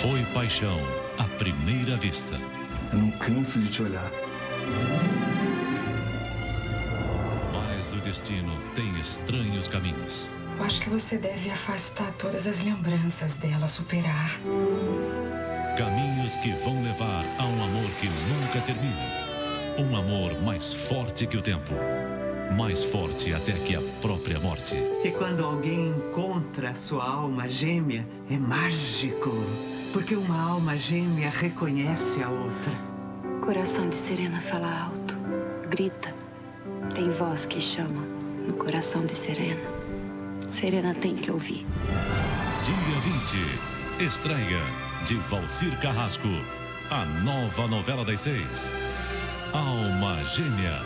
Foi paixão à primeira vista. Eu não canso de te olhar. Mas o destino tem estranhos caminhos. Eu acho que você deve afastar todas as lembranças dela, superar. Caminhos que vão levar a um amor que nunca termina. Um amor mais forte que o tempo. Mais forte até que a própria morte. E quando alguém encontra sua alma gêmea, é mágico. Porque uma alma gêmea reconhece a outra. Coração de Serena fala alto, grita. Tem voz que chama no coração de Serena. Serena tem que ouvir. Dia 20, estreia de Valcir Carrasco. A nova novela das 6. Alma Gêmea.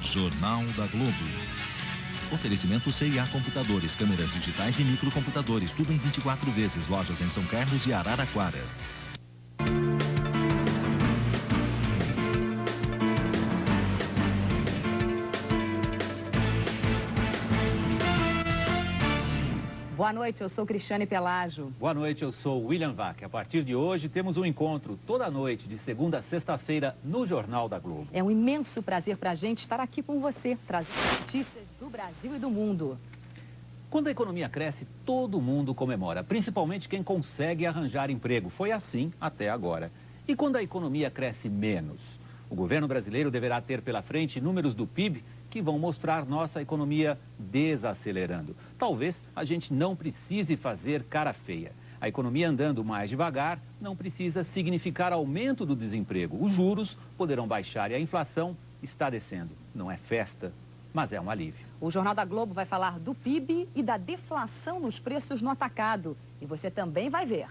Jornal da Globo. Oferecimento CIA Computadores, câmeras digitais e microcomputadores, tudo em 24 vezes. Lojas em São Carlos e Araraquara. Boa noite, eu sou Cristiane Pelágio. Boa noite, eu sou William Vac. A partir de hoje temos um encontro toda noite, de segunda a sexta-feira, no Jornal da Globo. É um imenso prazer pra gente estar aqui com você, trazendo notícias do Brasil e do mundo. Quando a economia cresce, todo mundo comemora, principalmente quem consegue arranjar emprego. Foi assim até agora. E quando a economia cresce menos? O governo brasileiro deverá ter pela frente números do PIB que vão mostrar nossa economia desacelerando. Talvez a gente não precise fazer cara feia. A economia andando mais devagar não precisa significar aumento do desemprego. Os juros poderão baixar e a inflação está descendo. Não é festa, mas é um alívio. O Jornal da Globo vai falar do PIB e da deflação nos preços no atacado. E você também vai ver.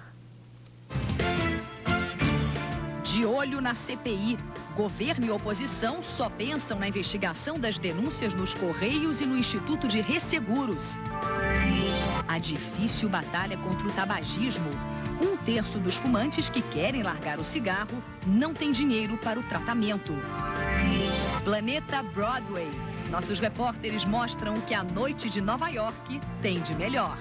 De olho na CPI. Governo e oposição só pensam na investigação das denúncias nos Correios e no Instituto de Resseguros. A difícil batalha contra o tabagismo. 1/3 dos fumantes que querem largar o cigarro não tem dinheiro para o tratamento. Planeta Broadway. Nossos repórteres mostram o que a noite de Nova York tem de melhor.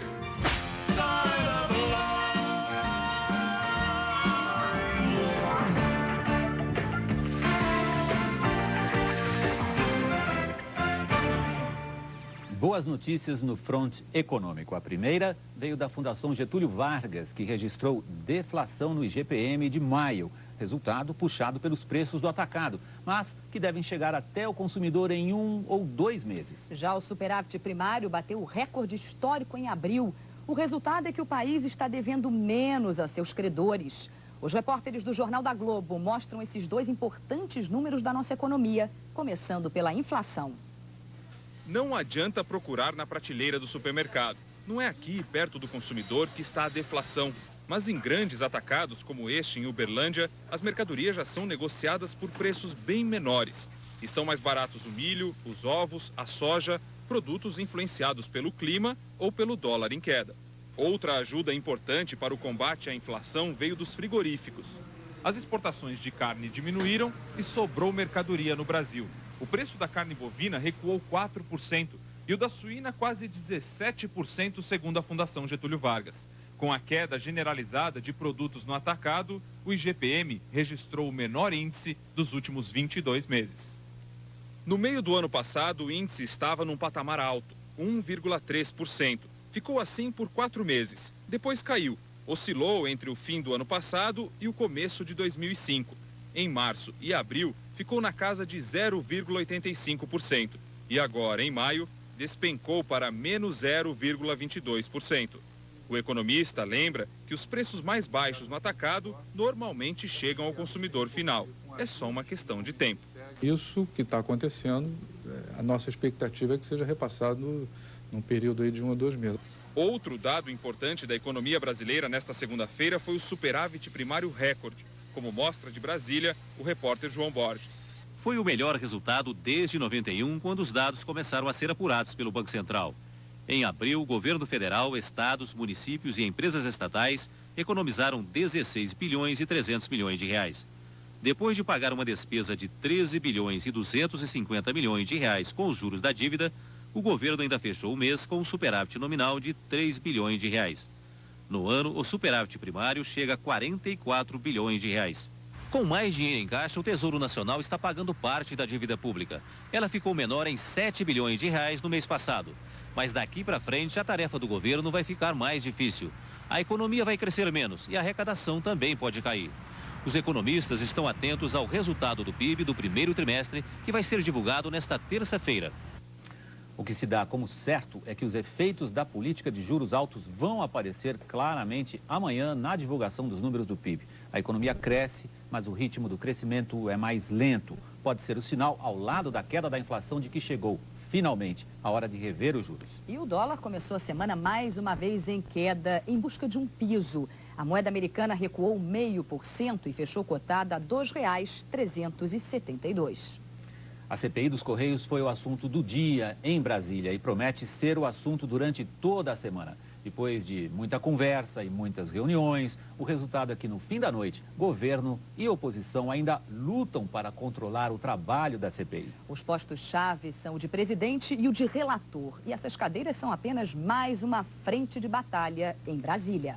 Boas notícias no fronte econômico. A primeira veio da Fundação Getúlio Vargas, que registrou deflação no IGPM de maio, resultado puxado pelos preços do atacado, mas que devem chegar até o consumidor em 1 ou 2 meses. Já o superávit primário bateu o recorde histórico em abril. O resultado é que o país está devendo menos a seus credores. Os repórteres do Jornal da Globo mostram esses dois importantes números da nossa economia, começando pela inflação. Não adianta procurar na prateleira do supermercado. Não é aqui, perto do consumidor, que está a deflação. Mas em grandes atacados, como este em Uberlândia, as mercadorias já são negociadas por preços bem menores. Estão mais baratos o milho, os ovos, a soja, produtos influenciados pelo clima ou pelo dólar em queda. Outra ajuda importante para o combate à inflação veio dos frigoríficos. As exportações de carne diminuíram e sobrou mercadoria no Brasil. O preço da carne bovina recuou 4% e o da suína quase 17%, segundo a Fundação Getúlio Vargas. Com a queda generalizada de produtos no atacado, o IGPM registrou o menor índice dos últimos 22 meses. No meio do ano passado, o índice estava num patamar alto, 1,3%. Ficou assim por 4 meses. Depois caiu. Oscilou entre o fim do ano passado e o começo de 2005. Em março e abril, ficou na casa de 0,85%. E agora, em maio, despencou para menos 0,22%. O economista lembra que os preços mais baixos no atacado normalmente chegam ao consumidor final. É só uma questão de tempo. Isso que está acontecendo, a nossa expectativa é que seja repassado num período aí de 1 a 2 meses. Outro dado importante da economia brasileira nesta segunda-feira foi o superávit primário recorde, como mostra de Brasília o repórter João Borges. Foi o melhor resultado desde 91, quando os dados começaram a ser apurados pelo Banco Central. Em abril, o governo federal, estados, municípios e empresas estatais economizaram 16 bilhões e 300 milhões de reais. Depois de pagar uma despesa de 13 bilhões e 250 milhões de reais com os juros da dívida, o governo ainda fechou o mês com um superávit nominal de 3 bilhões de reais. No ano, o superávit primário chega a 44 bilhões de reais. Com mais dinheiro em caixa, o Tesouro Nacional está pagando parte da dívida pública. Ela ficou menor em 7 bilhões de reais no mês passado. Mas daqui para frente, a tarefa do governo vai ficar mais difícil. A economia vai crescer menos e a arrecadação também pode cair. Os economistas estão atentos ao resultado do PIB do primeiro trimestre, que vai ser divulgado nesta terça-feira. O que se dá como certo é que os efeitos da política de juros altos vão aparecer claramente amanhã na divulgação dos números do PIB. A economia cresce, mas o ritmo do crescimento é mais lento. Pode ser o sinal, ao lado da queda da inflação, de que chegou, finalmente, a hora de rever os juros. E o dólar começou a semana mais uma vez em queda, em busca de um piso. A moeda americana recuou 0,5% e fechou cotada a R$ 2,372. A CPI dos Correios foi o assunto do dia em Brasília e promete ser o assunto durante toda a semana. Depois de muita conversa e muitas reuniões, o resultado é que no fim da noite, governo e oposição ainda lutam para controlar o trabalho da CPI. Os postos-chave são o de presidente e o de relator. E essas cadeiras são apenas mais uma frente de batalha em Brasília.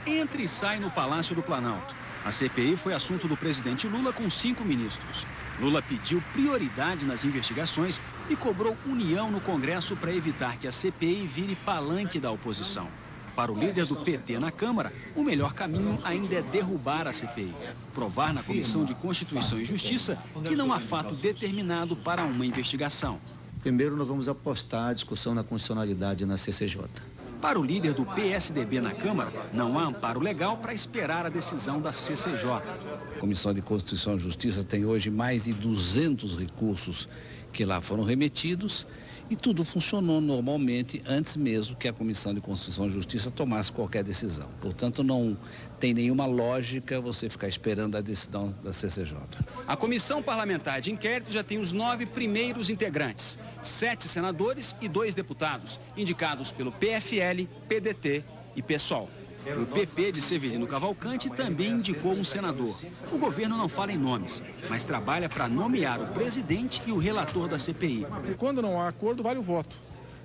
Entra e sai no Palácio do Planalto. A CPI foi assunto do presidente Lula com 5 ministros. Lula pediu prioridade nas investigações e cobrou união no Congresso para evitar que a CPI vire palanque da oposição. Para o líder do PT na Câmara, o melhor caminho ainda é derrubar a CPI. Provar na Comissão de Constituição e Justiça que não há fato determinado para uma investigação. Primeiro, nós vamos apostar a discussão na constitucionalidade na CCJ. Para o líder do PSDB na Câmara, não há amparo legal para esperar a decisão da CCJ. A Comissão de Constituição e Justiça tem hoje mais de 200 recursos que lá foram remetidos e tudo funcionou normalmente antes mesmo que a Comissão de Constituição e Justiça tomasse qualquer decisão. Portanto, não tem nenhuma lógica você ficar esperando a decisão da CCJ. A Comissão Parlamentar de Inquérito já tem os 9 primeiros integrantes, 7 senadores e 2 deputados, indicados pelo PFL, PDT e PSOL. O PP de Severino Cavalcante também indicou um senador. O governo não fala em nomes, mas trabalha para nomear o presidente e o relator da CPI. E quando não há acordo, vale o voto.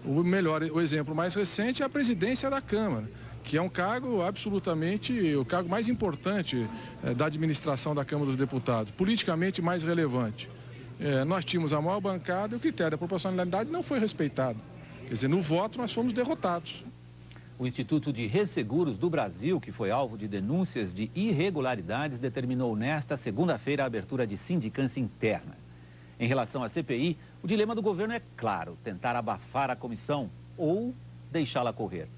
O exemplo mais recente é a presidência da Câmara, que é um cargo absolutamente, o cargo mais importante da administração da Câmara dos Deputados, politicamente mais relevante. Nós tínhamos a maior bancada e o critério da proporcionalidade não foi respeitado. Quer dizer, no voto nós fomos derrotados. O Instituto de Resseguros do Brasil, que foi alvo de denúncias de irregularidades, determinou nesta segunda-feira a abertura de sindicância interna. Em relação à CPI, o dilema do governo é claro: tentar abafar a comissão ou deixá-la correr.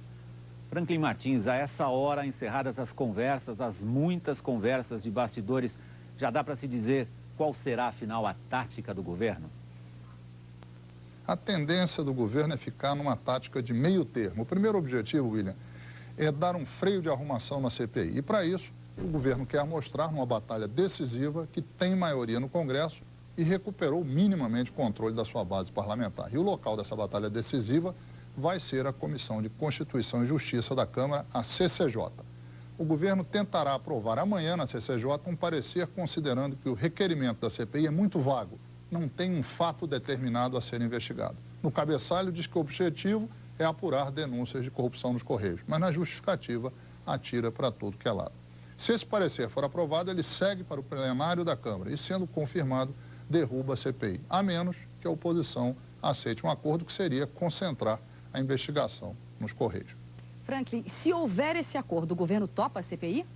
Franklin Martins, a essa hora, encerradas as conversas, as muitas conversas de bastidores, já dá para se dizer qual será, afinal, a tática do governo? A tendência do governo é ficar numa tática de meio termo. O primeiro objetivo, William, é dar um freio de arrumação na CPI. E, para isso, o governo quer mostrar numa batalha decisiva que tem maioria no Congresso e recuperou minimamente o controle da sua base parlamentar. E o local dessa batalha decisiva vai ser a Comissão de Constituição e Justiça da Câmara, a CCJ. O governo tentará aprovar amanhã na CCJ um parecer considerando que o requerimento da CPI é muito vago. Não tem um fato determinado a ser investigado. No cabeçalho diz que o objetivo é apurar denúncias de corrupção nos Correios, mas na justificativa atira para tudo que é lado. Se esse parecer for aprovado, ele segue para o plenário da Câmara e, sendo confirmado, derruba a CPI, a menos que a oposição aceite um acordo que seria concentrar a investigação nos Correios. Franklin, se houver esse acordo, o governo topa a CPI?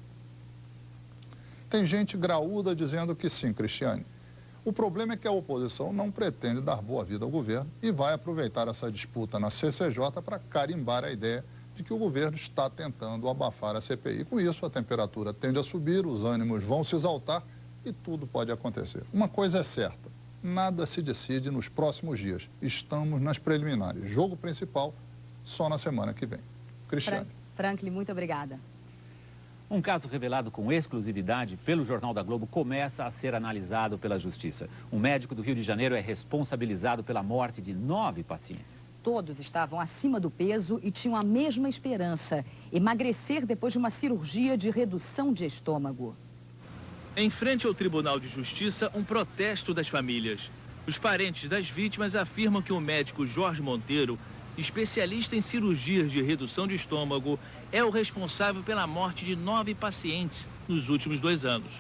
Tem gente graúda dizendo que sim, Cristiane. O problema é que a oposição não pretende dar boa vida ao governo e vai aproveitar essa disputa na CCJ para carimbar a ideia de que o governo está tentando abafar a CPI. Com isso, a temperatura tende a subir, os ânimos vão se exaltar e tudo pode acontecer. Uma coisa é certa, nada se decide nos próximos dias. Estamos nas preliminares. Jogo principal só na semana que vem. Cristiane. Franklin, muito obrigada. Um caso revelado com exclusividade pelo Jornal da Globo começa a ser analisado pela Justiça. Um médico do Rio de Janeiro é responsabilizado pela morte de 9 pacientes. Todos estavam acima do peso e tinham a mesma esperança: emagrecer depois de uma cirurgia de redução de estômago. Em frente ao Tribunal de Justiça, um protesto das famílias. Os parentes das vítimas afirmam que o médico Jorge Monteiro, especialista em cirurgias de redução de estômago, é o responsável pela morte de 9 pacientes nos últimos 2 anos.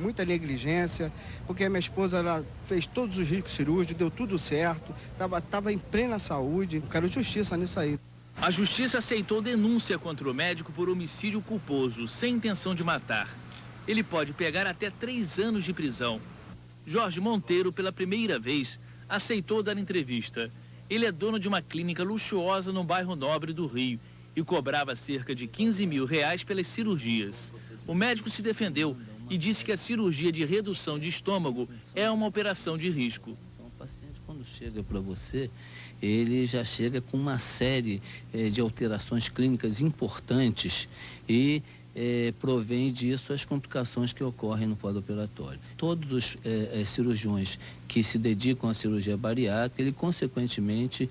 Muita negligência, porque a minha esposa ela fez todos os riscos cirúrgicos, deu tudo certo, estava em plena saúde. Quero justiça nisso aí. A justiça aceitou denúncia contra o médico por homicídio culposo, sem intenção de matar. Ele pode pegar até 3 anos de prisão. Jorge Monteiro, pela primeira vez, aceitou dar entrevista. Ele é dono de uma clínica luxuosa no bairro Nobre do Rio e cobrava cerca de R$15 mil pelas cirurgias. O médico se defendeu e disse que a cirurgia de redução de estômago é uma operação de risco. O paciente, quando chega para você, ele já chega com uma série de alterações clínicas importantes e provém disso as complicações que ocorrem no pós-operatório. Todos os cirurgiões que se dedicam à cirurgia bariátrica, ele consequentemente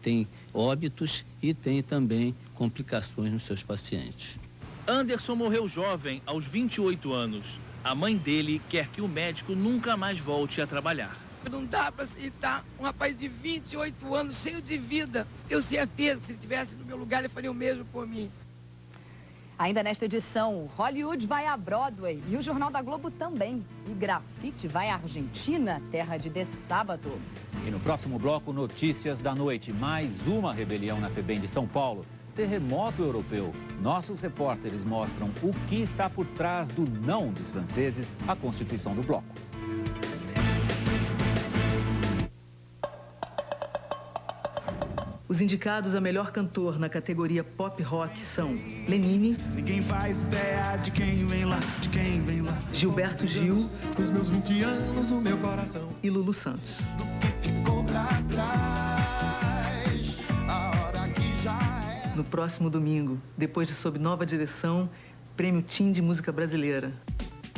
tem óbitos e tem também complicações nos seus pacientes. Anderson morreu jovem, aos 28 anos. A mãe dele quer que o médico nunca mais volte a trabalhar. Não dá para aceitar um rapaz de 28 anos, cheio de vida. Tenho certeza que se ele estivesse no meu lugar, ele faria o mesmo por mim. Ainda nesta edição, Hollywood vai à Broadway e o Jornal da Globo também. E grafite vai à Argentina, terra de The Sábado. E no próximo bloco, notícias da noite. Mais uma rebelião na FEBEM de São Paulo. Terremoto europeu. Nossos repórteres mostram o que está por trás do não dos franceses à Constituição do Bloco. Os indicados a melhor cantor na categoria pop rock são Lenine, ninguém faz ideia de quem vem lá, de quem vem lá. Gilberto Gil, os meus 20 anos, o meu coração. E Lulu Santos. Do que ficou pra trás, a hora que já é. No próximo domingo, depois de Sob Nova Direção, Prêmio TIM de Música Brasileira.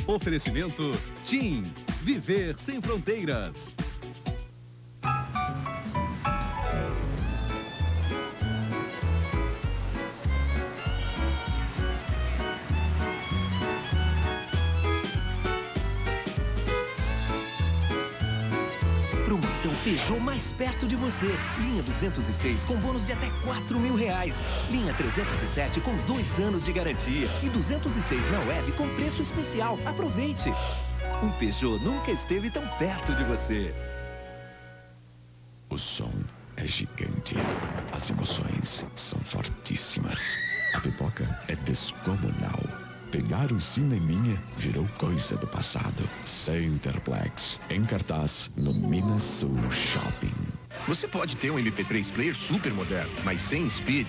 Oferecimento TIM. Viver sem fronteiras. Peugeot mais perto de você. Linha 206 com bônus de até R$4.000. Linha 307 com 2 anos de garantia. E 206 na web com preço especial. Aproveite! Um Peugeot nunca esteve tão perto de você. O som é gigante. As emoções são fortíssimas. A pipoca é descomunal. Pegar o cineminha virou coisa do passado. Centerplex, em cartaz no Minas Sul Shopping. Você pode ter um MP3 player super moderno, mas sem Speed,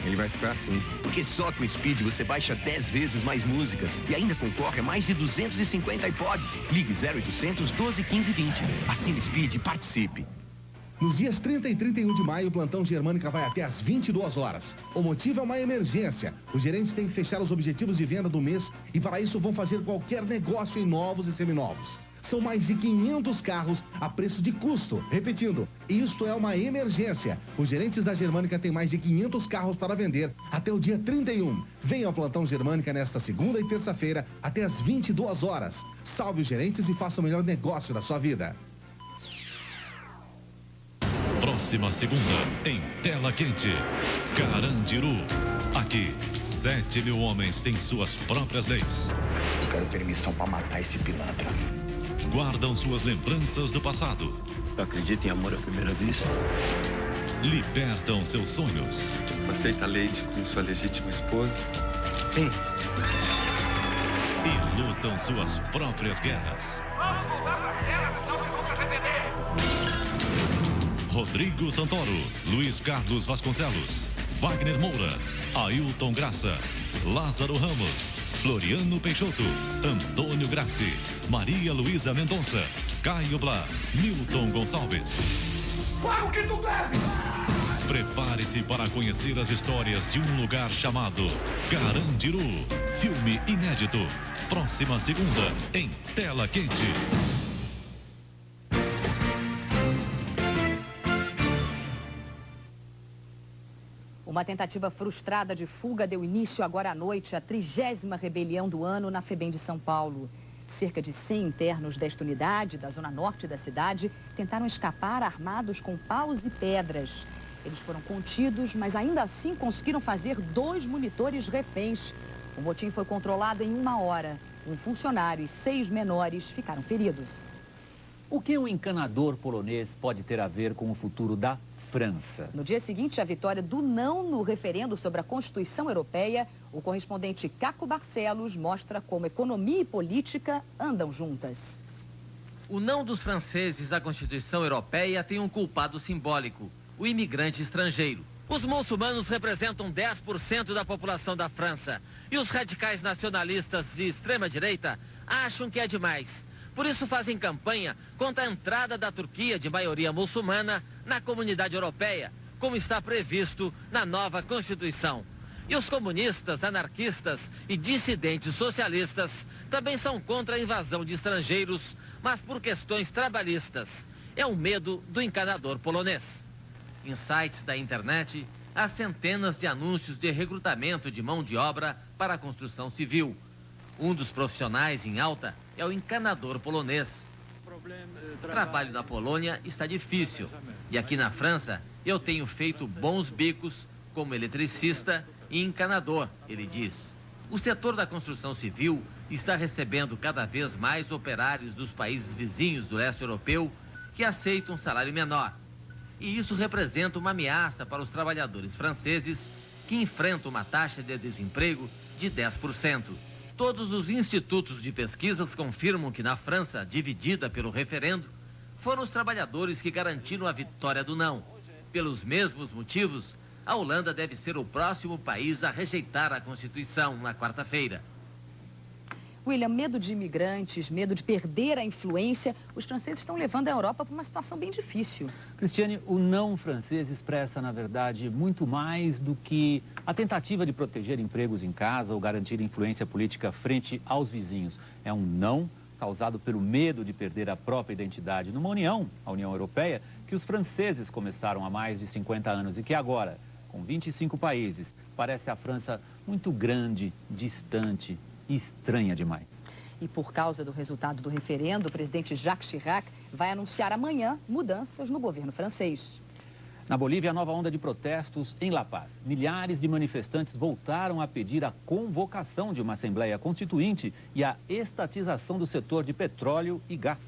ele vai ficar assim. Porque só com Speed você baixa 10 vezes mais músicas e ainda concorre a mais de 250 iPods. Ligue 0800 12 15 20. Assine Speed e participe. Nos dias 30 e 31 de maio, o plantão Germânica vai até às 22 horas. O motivo é uma emergência. Os gerentes têm que fechar os objetivos de venda do mês e para isso vão fazer qualquer negócio em novos e seminovos. São mais de 500 carros a preço de custo. Repetindo, isto é uma emergência. Os gerentes da Germânica têm mais de 500 carros para vender até o dia 31. Venha ao plantão Germânica nesta segunda e terça-feira até às 22 horas. Salve os gerentes e faça o melhor negócio da sua vida. Próxima segunda, em Tela Quente, Carandiru. Aqui, 7.000 homens têm suas próprias leis. Eu quero permissão para matar esse pilantra. Guardam suas lembranças do passado. Acredita em amor à primeira vista? Libertam seus sonhos. Aceita a Lady como sua legítima esposa? Sim. E lutam suas próprias guerras. Vamos voltar na cela, senão vocês vão se arrepender. Rodrigo Santoro, Luiz Carlos Vasconcelos, Wagner Moura, Ailton Graça, Lázaro Ramos, Floriano Peixoto, Antônio Grassi, Maria Luísa Mendonça, Caio Blá, Milton Gonçalves. Claro que tu deve! Prepare-se para conhecer as histórias de um lugar chamado Carandiru. Filme inédito. Próxima segunda, em Tela Quente. Uma tentativa frustrada de fuga deu início agora à noite à 30ª rebelião do ano na FEBEM de São Paulo. Cerca de 100 internos desta unidade, da zona norte da cidade, tentaram escapar armados com paus e pedras. Eles foram contidos, mas ainda assim conseguiram fazer 2 monitores reféns. O motim foi controlado em 1 hora. Um funcionário e 6 menores ficaram feridos. O que o encanador polonês pode ter a ver com o futuro da França? No dia seguinte à vitória do não no referendo sobre a Constituição Europeia, o correspondente Caco Barcelos mostra como economia e política andam juntas. O não dos franceses à Constituição Europeia tem um culpado simbólico: o imigrante estrangeiro. Os muçulmanos representam 10% da população da França e os radicais nacionalistas de extrema-direita acham que é demais. Por isso fazem campanha contra a entrada da Turquia, de maioria muçulmana, na comunidade europeia, como está previsto na nova Constituição. E os comunistas, anarquistas e dissidentes socialistas também são contra a invasão de estrangeiros, mas por questões trabalhistas. É o medo do encanador polonês. Em sites da internet, há centenas de anúncios de recrutamento de mão de obra para a construção civil. Um dos profissionais em alta é o encanador polonês. O trabalho na Polônia está difícil. E aqui na França, eu tenho feito bons bicos como eletricista e encanador, ele diz. O setor da construção civil está recebendo cada vez mais operários dos países vizinhos do leste europeu que aceitam um salário menor. E isso representa uma ameaça para os trabalhadores franceses que enfrentam uma taxa de desemprego de 10%. Todos os institutos de pesquisas confirmam que na França, dividida pelo referendo, foram os trabalhadores que garantiram a vitória do não. Pelos mesmos motivos, a Holanda deve ser o próximo país a rejeitar a Constituição na quarta-feira. William, medo de imigrantes, medo de perder a influência, os franceses estão levando a Europa para uma situação bem difícil. Cristiane, o não francês expressa, na verdade, muito mais do que a tentativa de proteger empregos em casa ou garantir influência política frente aos vizinhos. É um não causado pelo medo de perder a própria identidade numa união, a União Europeia, que os franceses começaram há mais de 50 anos e que agora, com 25 países, parece a França muito grande, distante e estranha demais. E por causa do resultado do referendo, o presidente Jacques Chirac vai anunciar amanhã mudanças no governo francês. Na Bolívia, a nova onda de protestos em La Paz. Milhares de manifestantes voltaram a pedir a convocação de uma Assembleia Constituinte e a estatização do setor de petróleo e gás.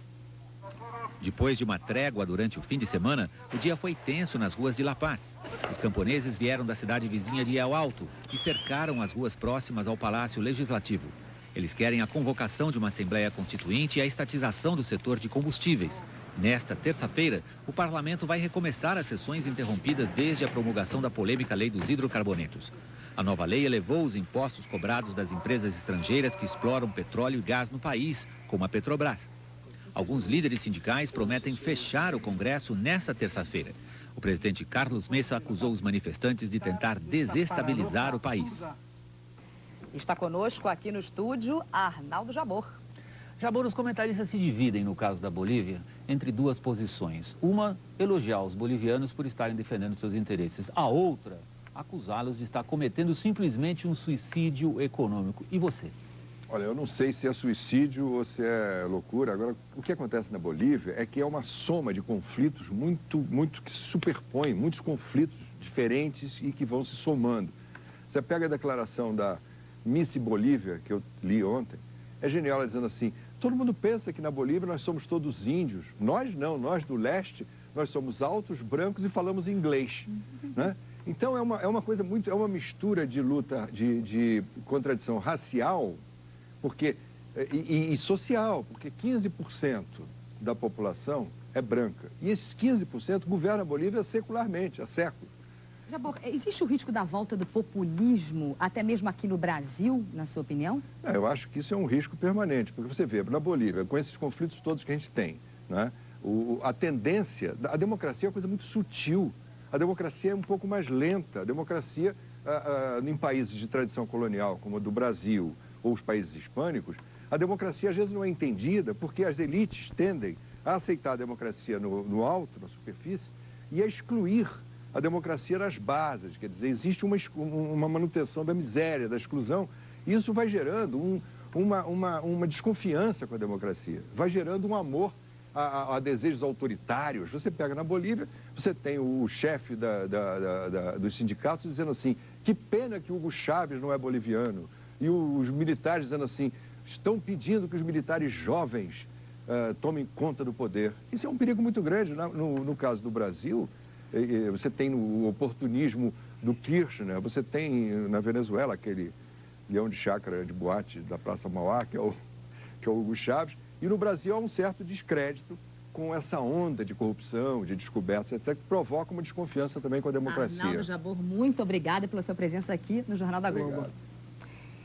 Depois de uma trégua durante o fim de semana, o dia foi tenso nas ruas de La Paz. Os camponeses vieram da cidade vizinha de El Alto e cercaram as ruas próximas ao Palácio Legislativo. Eles querem a convocação de uma Assembleia Constituinte e a estatização do setor de combustíveis. Nesta terça-feira, o parlamento vai recomeçar as sessões interrompidas desde a promulgação da polêmica lei dos hidrocarbonetos. A nova lei elevou os impostos cobrados das empresas estrangeiras que exploram petróleo e gás no país, como a Petrobras. Alguns líderes sindicais prometem fechar o Congresso nesta terça-feira. O presidente Carlos Mesa acusou os manifestantes de tentar desestabilizar o país. Está conosco aqui no estúdio Arnaldo Jabor. Jabor, os comentaristas se dividem, no caso da Bolívia, entre duas posições. Uma, elogiar os bolivianos por estarem defendendo seus interesses. A outra, acusá-los de estar cometendo simplesmente um suicídio econômico. E você? Olha, eu não sei se é suicídio ou se é loucura. Agora, o que acontece na Bolívia é que é uma soma de conflitos muito que se superpõem, muitos conflitos diferentes e que vão se somando. Você pega a declaração da Miss Bolívia, que eu li ontem, é genial, ela dizendo assim: todo mundo pensa que na Bolívia nós somos todos índios. Nós não, nós do leste, nós somos altos, brancos e falamos inglês, né? Então é uma coisa muito, é uma mistura de luta, de contradição racial, porque, e social, porque 15% da população é branca. E esses 15% governam a Bolívia secularmente, há séculos. Jabor, existe o risco da volta do populismo, até mesmo aqui no Brasil, na sua opinião? Eu acho que isso é um risco permanente, porque você vê, na Bolívia, com esses conflitos todos que a gente tem, né, a tendência, a democracia é uma coisa muito sutil, a democracia é um pouco mais lenta, a democracia em países de tradição colonial, como a do Brasil, ou os países hispânicos, a democracia às vezes não é entendida porque as elites tendem a aceitar a democracia no alto, na superfície, e a excluir a democracia nas bases. Quer dizer, existe uma manutenção da miséria, da exclusão, e isso vai gerando uma desconfiança com a democracia, vai gerando um amor a desejos autoritários. Você pega na Bolívia, você tem o chefe dos sindicatos dizendo assim, que pena que Hugo Chávez não é boliviano, e os militares dizendo assim, estão pedindo que os militares jovens tomem conta do poder. Isso é um perigo muito grande. No caso do Brasil, você tem o oportunismo do Kirchner, você tem na Venezuela aquele leão de chácara de boate da Praça Mauá, que é o Hugo Chávez, e no Brasil há um certo descrédito com essa onda de corrupção, de descobertas, até que provoca uma desconfiança também com a democracia. Arnaldo Jabor, muito obrigada pela sua presença aqui no Jornal da Globo.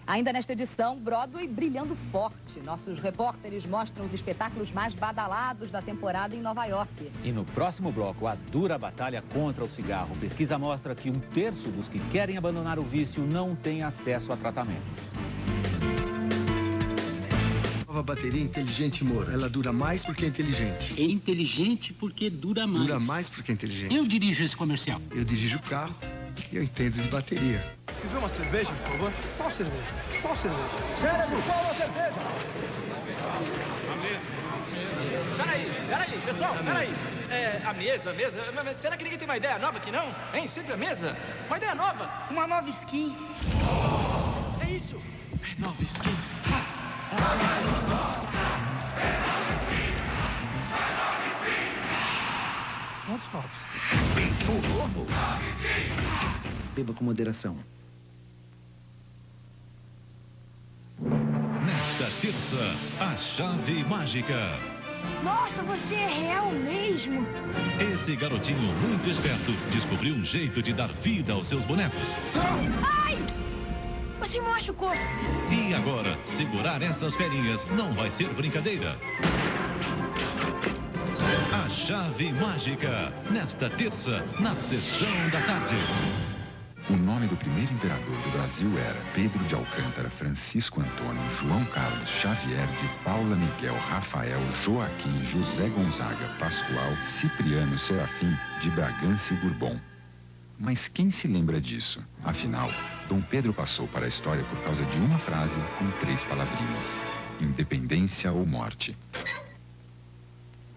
Ainda nesta edição, Broadway brilhando forte. Nossos repórteres mostram os espetáculos mais badalados da temporada em Nova York. E no próximo bloco, a dura batalha contra o cigarro. Pesquisa mostra que 1/3 dos que querem abandonar o vício não tem acesso a tratamento. A bateria inteligente, Moro. Ela dura mais porque é inteligente. É inteligente porque dura mais. Dura mais porque é inteligente. Eu dirijo esse comercial. Eu dirijo o carro e eu entendo de bateria. Quer ver uma cerveja, por favor? Qual cerveja? Qual cerveja? Cérebro, qual a cerveja? Peraí, pessoal, peraí. A mesa. Mas será que ninguém tem uma ideia nova aqui, não? Hein? Sempre a mesa? Uma ideia nova. Uma nova skin. É isso. É nova skin. Quantos novos? Pensou novo? Beba com moderação. Nesta terça, a chave mágica. Nossa, você é real mesmo. Esse garotinho muito esperto descobriu um jeito de dar vida aos seus bonecos. Ai! Você me machucou. E agora, segurar essas ferinhas não vai ser brincadeira. A chave mágica, nesta terça, na sessão da tarde. O nome do primeiro imperador do Brasil era Pedro de Alcântara, Francisco Antônio, João Carlos, Xavier, de Paula, Miguel, Rafael, Joaquim, José Gonzaga, Pascoal, Cipriano, Serafim, de Bragança e Bourbon. Mas quem se lembra disso? Afinal, Dom Pedro passou para a história por causa de uma frase com 3 palavrinhas: independência ou morte.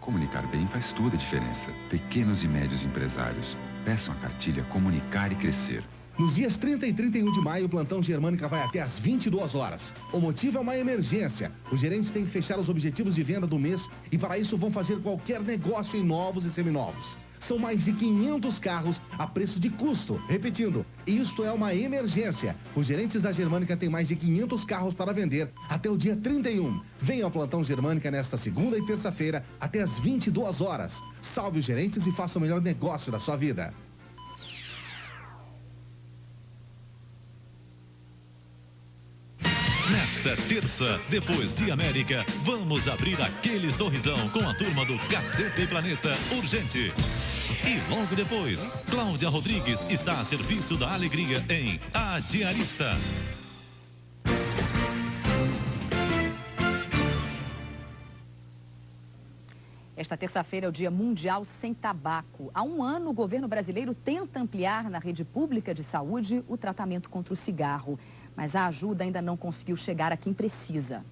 Comunicar bem faz toda a diferença. Pequenos e médios empresários, peçam a cartilha Comunicar e Crescer. Nos dias 30 e 31 de maio, o plantão Germânica vai até às 22 horas. O motivo é uma emergência. Os gerentes têm que fechar os objetivos de venda do mês e para isso vão fazer qualquer negócio em novos e seminovos. São mais de 500 carros a preço de custo. Repetindo, isto é uma emergência. Os gerentes da Germânica têm mais de 500 carros para vender até o dia 31. Venha ao plantão Germânica nesta segunda e terça-feira até às 22 horas. Salve os gerentes e faça o melhor negócio da sua vida. Nesta terça, depois de América, vamos abrir aquele sorrisão com a turma do Cacete Planeta Urgente. E logo depois, Cláudia Rodrigues está a serviço da alegria em A Diarista. Esta terça-feira é o Dia Mundial Sem Tabaco. Há um ano, o governo brasileiro tenta ampliar na rede pública de saúde o tratamento contra o cigarro. Mas a ajuda ainda não conseguiu chegar a quem precisa.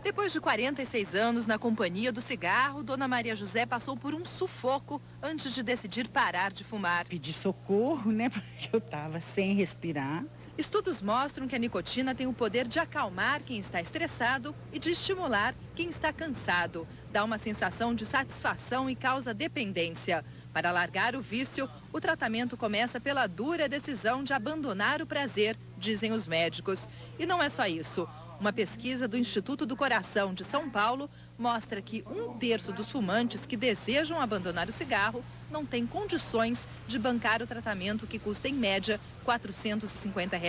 Depois de 46 anos na companhia do cigarro, Dona Maria José passou por um sufoco antes de decidir parar de fumar. Pedi socorro, né, porque eu estava sem respirar. Estudos mostram que a nicotina tem o poder de acalmar quem está estressado e de estimular quem está cansado. Dá uma sensação de satisfação e causa dependência. Para largar o vício, o tratamento começa pela dura decisão de abandonar o prazer, dizem os médicos. E não é só isso. Uma pesquisa do Instituto do Coração de São Paulo mostra que 1/3 dos fumantes que desejam abandonar o cigarro não tem condições de bancar o tratamento que custa, em média, R$ 450.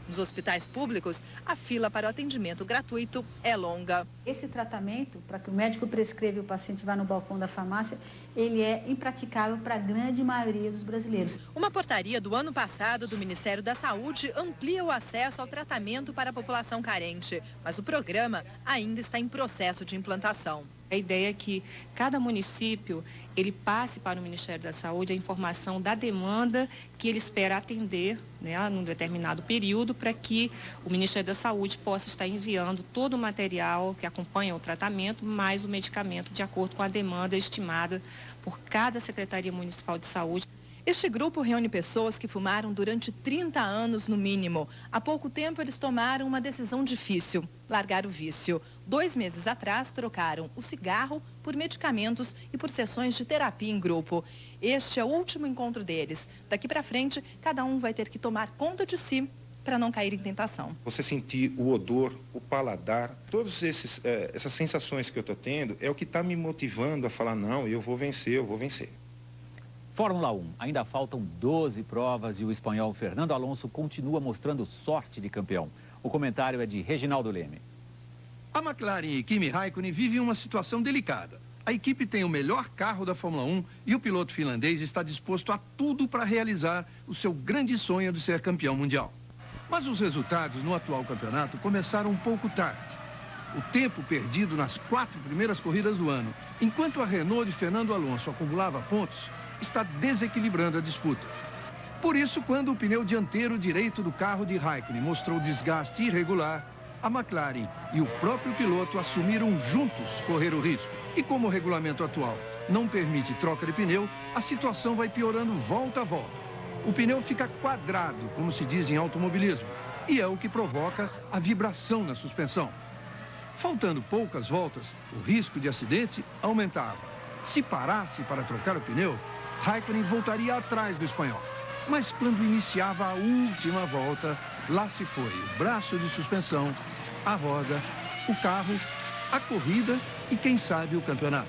Nos hospitais públicos, a fila para o atendimento gratuito é longa. Esse tratamento, para que o médico prescreva e o paciente vá no balcão da farmácia, ele é impraticável para a grande maioria dos brasileiros. Uma portaria do ano passado do Ministério da Saúde amplia o acesso ao tratamento para a população carente, mas o programa ainda está em processo de implantação. A ideia é que cada município ele passe para o Ministério da Saúde a informação da demanda que ele espera atender, né, num determinado período, para que o Ministério da Saúde possa estar enviando todo o material que acompanha o tratamento, mais o medicamento, de acordo com a demanda estimada por cada Secretaria Municipal de Saúde. Este grupo reúne pessoas que fumaram durante 30 anos no mínimo. Há pouco tempo eles tomaram uma decisão difícil, largar o vício. 2 meses atrás trocaram o cigarro por medicamentos e por sessões de terapia em grupo. Este é o último encontro deles. Daqui para frente, cada um vai ter que tomar conta de si para não cair em tentação. Você sentir o odor, o paladar, todas essas sensações que eu estou tendo é o que está me motivando a falar, não, eu vou vencer, eu vou vencer. Fórmula 1, ainda faltam 12 provas e o espanhol Fernando Alonso continua mostrando sorte de campeão. O comentário é de Reginaldo Leme. A McLaren e Kimi Raikkonen vivem uma situação delicada. A equipe tem o melhor carro da Fórmula 1 e o piloto finlandês está disposto a tudo para realizar o seu grande sonho de ser campeão mundial. Mas os resultados no atual campeonato começaram um pouco tarde. O tempo perdido nas 4 primeiras corridas do ano, enquanto a Renault de Fernando Alonso acumulava pontos, está desequilibrando a disputa. Por isso, quando o pneu dianteiro direito do carro de Raikkonen mostrou desgaste irregular, a McLaren e o próprio piloto assumiram juntos correr o risco. E como o regulamento atual não permite troca de pneu, a situação vai piorando volta a volta. O pneu fica quadrado, como se diz em automobilismo, e é o que provoca a vibração na suspensão. Faltando poucas voltas, o risco de acidente aumentava. Se parasse para trocar o pneu, Raikkonen voltaria atrás do espanhol. Mas quando iniciava a última volta, lá se foi o braço de suspensão, a roda, o carro, a corrida e, quem sabe, o campeonato.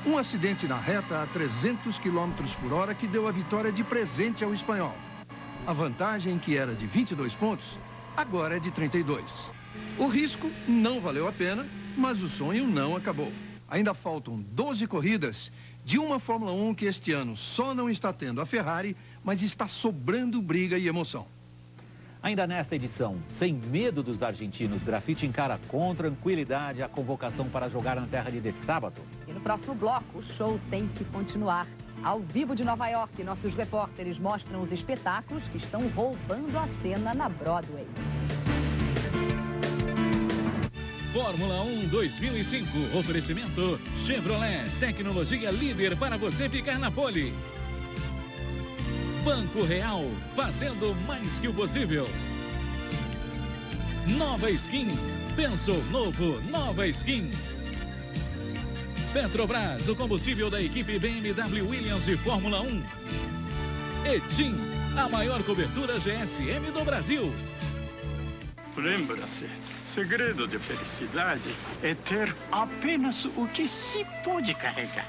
Um acidente na reta a 300 km por hora que deu a vitória de presente ao espanhol. A vantagem, que era de 22 pontos, agora é de 32. O risco não valeu a pena, mas o sonho não acabou. Ainda faltam 12 corridas de uma Fórmula 1 que este ano só não está tendo a Ferrari, mas está sobrando briga e emoção. Ainda nesta edição, sem medo dos argentinos, Grafite encara com tranquilidade a convocação para jogar na terra de sábado. E no próximo bloco, o show tem que continuar. Ao vivo de Nova York, nossos repórteres mostram os espetáculos que estão roubando a cena na Broadway. Fórmula 1 2005, oferecimento Chevrolet, tecnologia líder para você ficar na pole. Banco Real, fazendo mais que o possível. Nova Skin, pensou novo, Nova Skin. Petrobras, o combustível da equipe BMW Williams e Fórmula 1. Etim, a maior cobertura GSM do Brasil. Lembra-se, segredo de felicidade é ter apenas o que se pode carregar.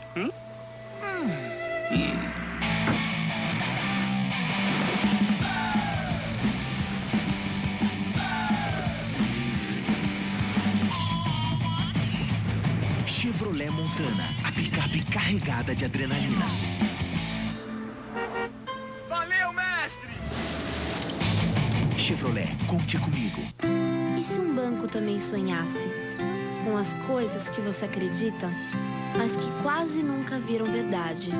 Chevrolet Montana, a picape carregada de adrenalina. Valeu, mestre! Chevrolet, conte comigo. E se um banco também sonhasse com as coisas que você acredita, mas que quase nunca viram verdade?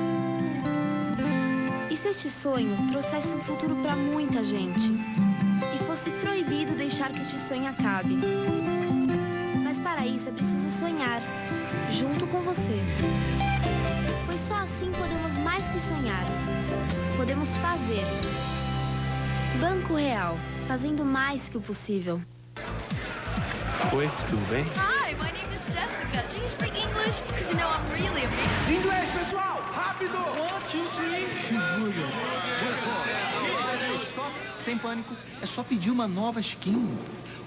E se este sonho trouxesse um futuro para muita gente e fosse proibido deixar que este sonho acabe? Mas para isso é preciso sonhar, junto com você. Pois só assim podemos mais que sonhar. Podemos fazer. Banco Real, fazendo mais que o possível. Oi, tudo bem? Hi, my name is Jessica. Do you speak English? Because you know I'm really amazing. Inglês, pessoal! Rápido! 1, 2, 3. Stop, sem pânico. É só pedir uma nova skin.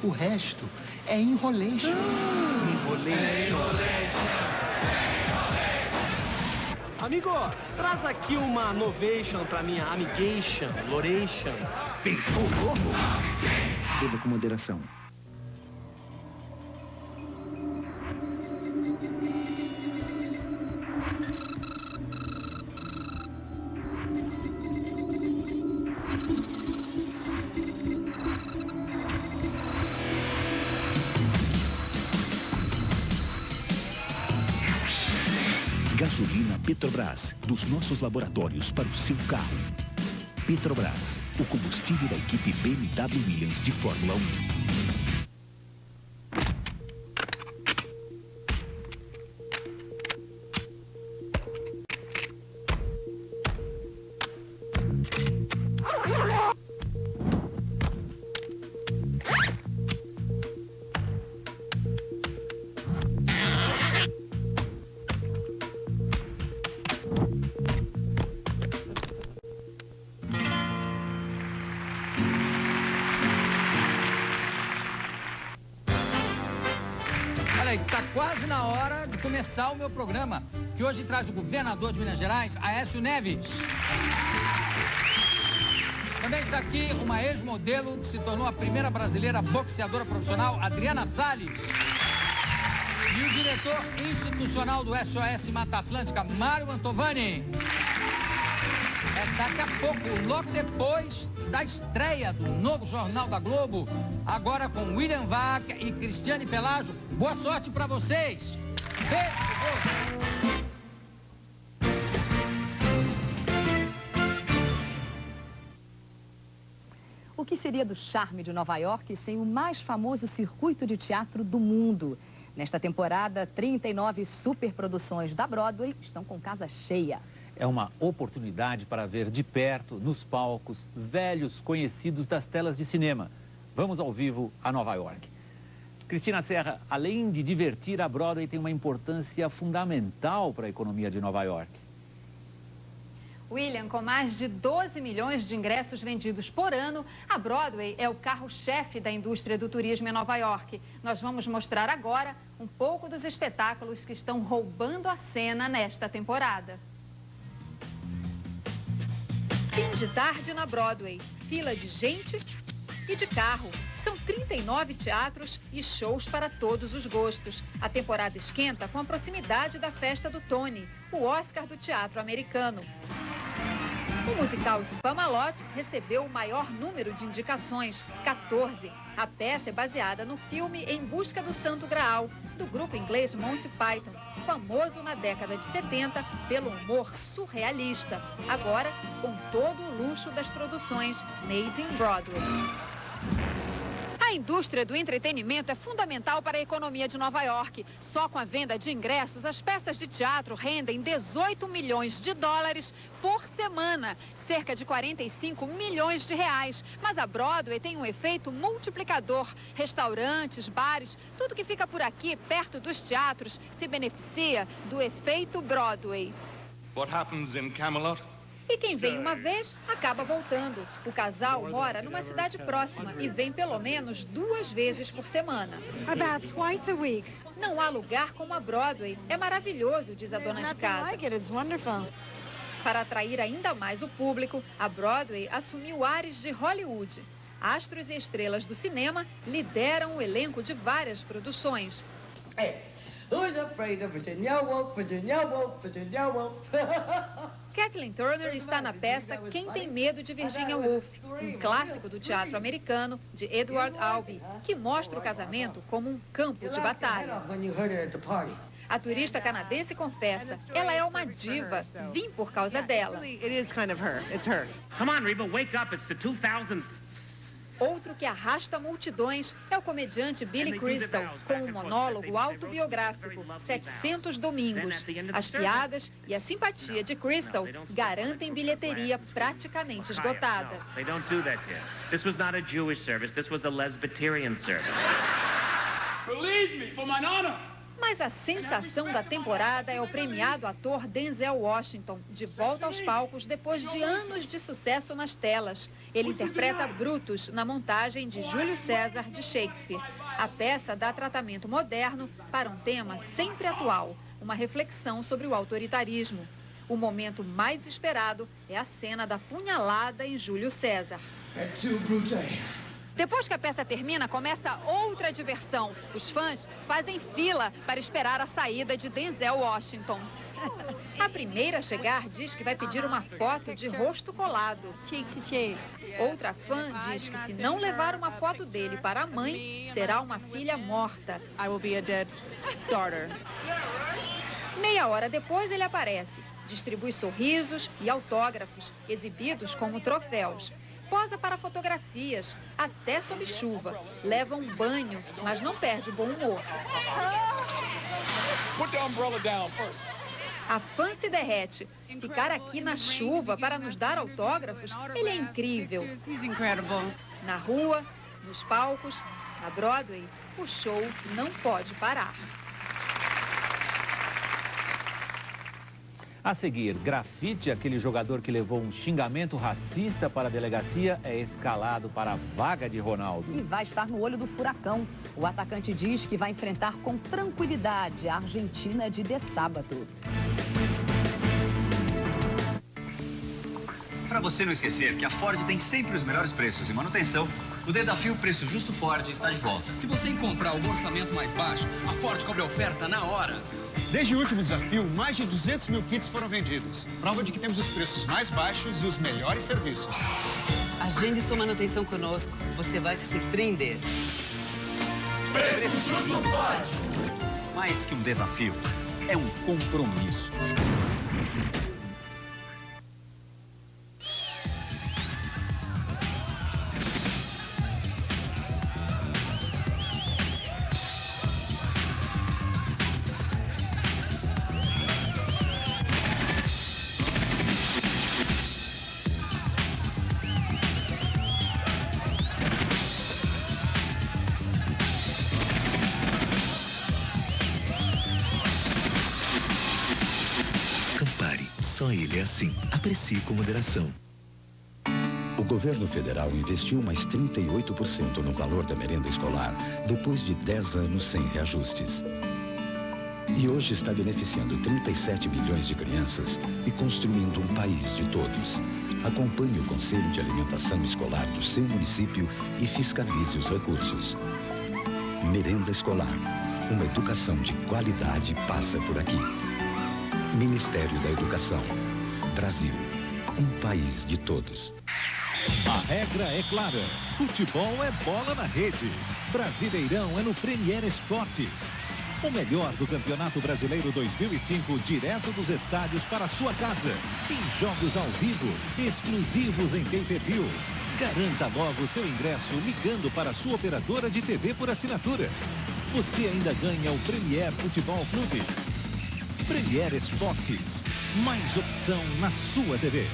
O resto é enrolation. Amigo, traz aqui uma novation pra minha amigation, loration. Pensou novo? Beba com moderação. Gasolina Petrobras, dos nossos laboratórios para o seu carro. Petrobras, o combustível da equipe BMW Williams de Fórmula 1. Olha aí, está quase na hora de começar o meu programa, que hoje traz o governador de Minas Gerais, Aécio Neves. Também está aqui uma ex-modelo que se tornou a primeira brasileira boxeadora profissional, Adriana Salles. E o diretor institucional do SOS Mata Atlântica, Mário Antovani. É daqui a pouco, logo depois da estreia do novo Jornal da Globo, agora com William Vac e Cristiane Pelágio. Boa sorte para vocês. Beijo. O que seria do charme de Nova York sem o mais famoso circuito de teatro do mundo? Nesta temporada, 39 superproduções da Broadway estão com casa cheia. É uma oportunidade para ver de perto, nos palcos, velhos conhecidos das telas de cinema. Vamos ao vivo a Nova York. Cristina Serra, além de divertir, a Broadway tem uma importância fundamental para a economia de Nova York. William, com mais de 12 milhões de ingressos vendidos por ano, a Broadway é o carro-chefe da indústria do turismo em Nova York. Nós vamos mostrar agora um pouco dos espetáculos que estão roubando a cena nesta temporada. Fim de tarde na Broadway, fila de gente e de carro. São 39 teatros e shows para todos os gostos. A temporada esquenta com a proximidade da festa do Tony, o Oscar do teatro americano. O musical Spamalot recebeu o maior número de indicações, 14. A peça é baseada no filme Em Busca do Santo Graal, do grupo inglês Monty Python, famoso na década de 70 pelo humor surrealista, agora com todo o luxo das produções Made in Broadway. A indústria do entretenimento é fundamental para a economia de Nova York. Só com a venda de ingressos, as peças de teatro rendem 18 milhões de dólares por semana, cerca de 45 milhões de reais. Mas a Broadway tem um efeito multiplicador. Restaurantes, bares, tudo que fica por aqui, perto dos teatros, se beneficia do efeito Broadway. What happens in Camelot? E quem vem uma vez, acaba voltando. O casal mora numa cidade próxima e vem pelo menos 2 vezes por semana. About twice a week. Não há lugar como a Broadway. É maravilhoso, diz a dona de casa. Para atrair ainda mais o público, a Broadway assumiu ares de Hollywood. Astros e estrelas do cinema lideram o elenco de várias produções. Who's afraid of Virginia Woolf, Virginia Woolf, Virginia Woolf? Kathleen Turner está na peça Quem Tem Medo de Virginia Woolf, um clássico do teatro americano de Edward Albee, que mostra o casamento como um campo de batalha. A turista canadense confessa, ela é uma diva, vim por causa dela. Come on, Reba, wake up, it's the 2000s. Outro que arrasta multidões é o comediante Billy Crystal, com um monólogo autobiográfico, 700 Domingos. As piadas e a simpatia de Crystal garantem bilheteria praticamente esgotada. They don't do that here. This was not a Jewish service, this was a Lesbiterian service. Believe me, for my honor. Mas a sensação da temporada é o premiado ator Denzel Washington, de volta aos palcos depois de anos de sucesso nas telas. Ele interpreta Brutus na montagem de Júlio César de Shakespeare. A peça dá tratamento moderno para um tema sempre atual, uma reflexão sobre o autoritarismo. O momento mais esperado é a cena da punhalada em Júlio César. Depois que a peça termina, começa outra diversão. Os fãs fazem fila para esperar a saída de Denzel Washington. A primeira a chegar diz que vai pedir uma foto de rosto colado. Outra fã diz que se não levar uma foto dele para a mãe, será uma filha morta. Meia hora depois ele aparece, distribui sorrisos e autógrafos, exibidos como troféus. Posa para fotografias, até sob chuva. Leva um banho, mas não perde o bom humor. A fã se derrete. Ficar aqui na chuva para nos dar autógrafos, ele é incrível. Na rua, nos palcos, na Broadway, o show não pode parar. A seguir, grafite, aquele jogador que levou um xingamento racista para a delegacia, é escalado para a vaga de Ronaldo. E vai estar no olho do furacão. O atacante diz que vai enfrentar com tranquilidade a Argentina de sábado. Para você não esquecer que a Ford tem sempre os melhores preços em manutenção, o desafio Preço Justo Ford está de volta. Se você encontrar o orçamento mais baixo, a Ford cobra a oferta na hora. Desde o último desafio, mais de 200 mil kits foram vendidos. Prova de que temos os preços mais baixos e os melhores serviços. Agende sua manutenção conosco. Você vai se surpreender. Preço Justo Ford. Mais que um desafio, é um compromisso. Só ele é assim. Aprecie com moderação. O governo federal investiu mais 38% no valor da merenda escolar, depois de 10 anos sem reajustes. E hoje está beneficiando 37 milhões de crianças e construindo um país de todos. Acompanhe o Conselho de Alimentação Escolar do seu município e fiscalize os recursos. Merenda escolar. Uma educação de qualidade passa por aqui. Ministério da Educação. Brasil. Um país de todos. A regra é clara. Futebol é bola na rede. Brasileirão é no Premier Esportes. O melhor do Campeonato Brasileiro 2005, direto dos estádios para sua casa. Em jogos ao vivo, exclusivos em pay-per-view. Garanta logo seu ingresso ligando para a sua operadora de TV por assinatura. Você ainda ganha o Premier Futebol Clube. Premier Esportes, mais opção na sua TV.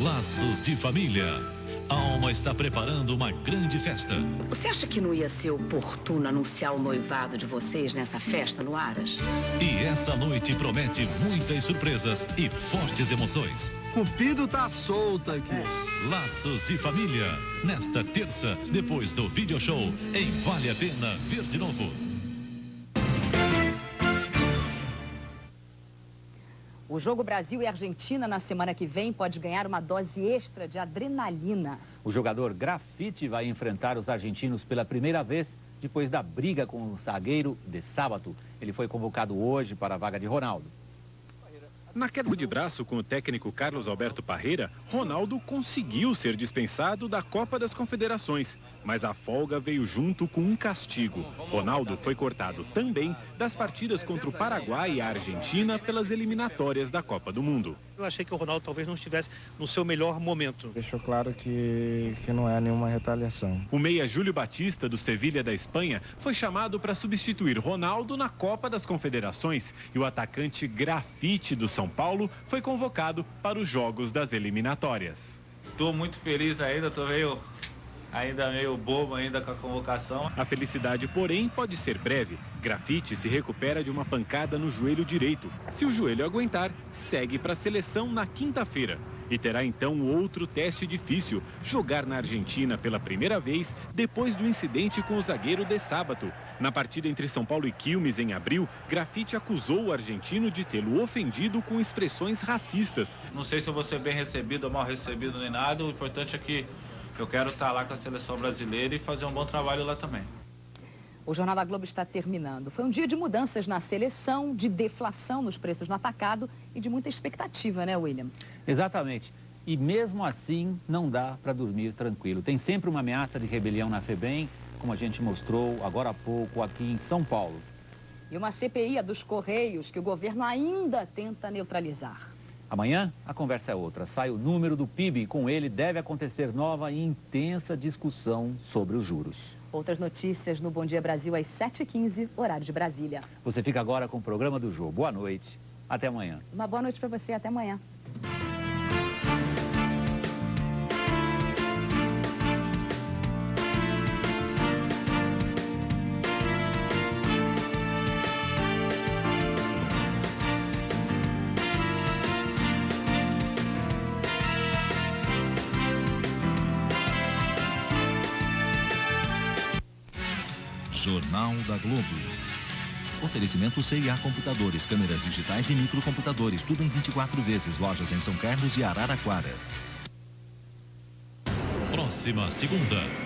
Laços de Família. A Alma está preparando uma grande festa. Você acha que não ia ser oportuno anunciar o noivado de vocês nessa festa no Aras? E essa noite promete muitas surpresas e fortes emoções. Cupido tá solto aqui. Laços de Família. Nesta terça, depois do video show, em Vale a Pena Ver de Novo. O jogo Brasil e Argentina na semana que vem pode ganhar uma dose extra de adrenalina. O jogador grafite vai enfrentar os argentinos pela primeira vez depois da briga com o zagueiro de sábado. Ele foi convocado hoje para a vaga de Ronaldo. Na queda de braço com o técnico Carlos Alberto Parreira, Ronaldo conseguiu ser dispensado da Copa das Confederações, mas a folga veio junto com um castigo. Ronaldo foi cortado também das partidas contra o Paraguai e a Argentina pelas eliminatórias da Copa do Mundo. Eu achei que o Ronaldo talvez não estivesse no seu melhor momento. Deixou claro que não é nenhuma retaliação. O meia Júlio Batista, do Sevilha da Espanha, foi chamado para substituir Ronaldo na Copa das Confederações. E o atacante grafite do São Paulo foi convocado para os jogos das eliminatórias. Estou muito feliz ainda, estou ainda meio bobo ainda com a convocação. A felicidade, porém, pode ser breve. Grafite se recupera de uma pancada no joelho direito. Se o joelho aguentar, segue para a seleção na quinta-feira. E terá então outro teste difícil, jogar na Argentina pela primeira vez depois do incidente com o zagueiro de sábado. Na partida entre São Paulo e Quilmes, em abril, Grafite acusou o argentino de tê-lo ofendido com expressões racistas. Não sei se eu vou ser bem recebido ou mal recebido nem nada, o importante é que eu quero estar lá com a seleção brasileira e fazer um bom trabalho lá também. O Jornal da Globo está terminando. Foi um dia de mudanças na seleção, de deflação nos preços no atacado e de muita expectativa, né, William? Exatamente. E mesmo assim, não dá para dormir tranquilo. Tem sempre uma ameaça de rebelião na FEBEM, como a gente mostrou agora há pouco aqui em São Paulo. E uma CPI, a dos Correios, que o governo ainda tenta neutralizar. Amanhã, a conversa é outra. Sai o número do PIB e com ele deve acontecer nova e intensa discussão sobre os juros. Outras notícias no Bom Dia Brasil às 7h15, horário de Brasília. Você fica agora com o programa do Jô. Boa noite. Até amanhã. Uma boa noite para você. Até amanhã. Jornal da Globo. Oferecimento CIA Computadores, câmeras digitais e microcomputadores, tudo em 24 vezes. Lojas em São Carlos e Araraquara. Próxima segunda.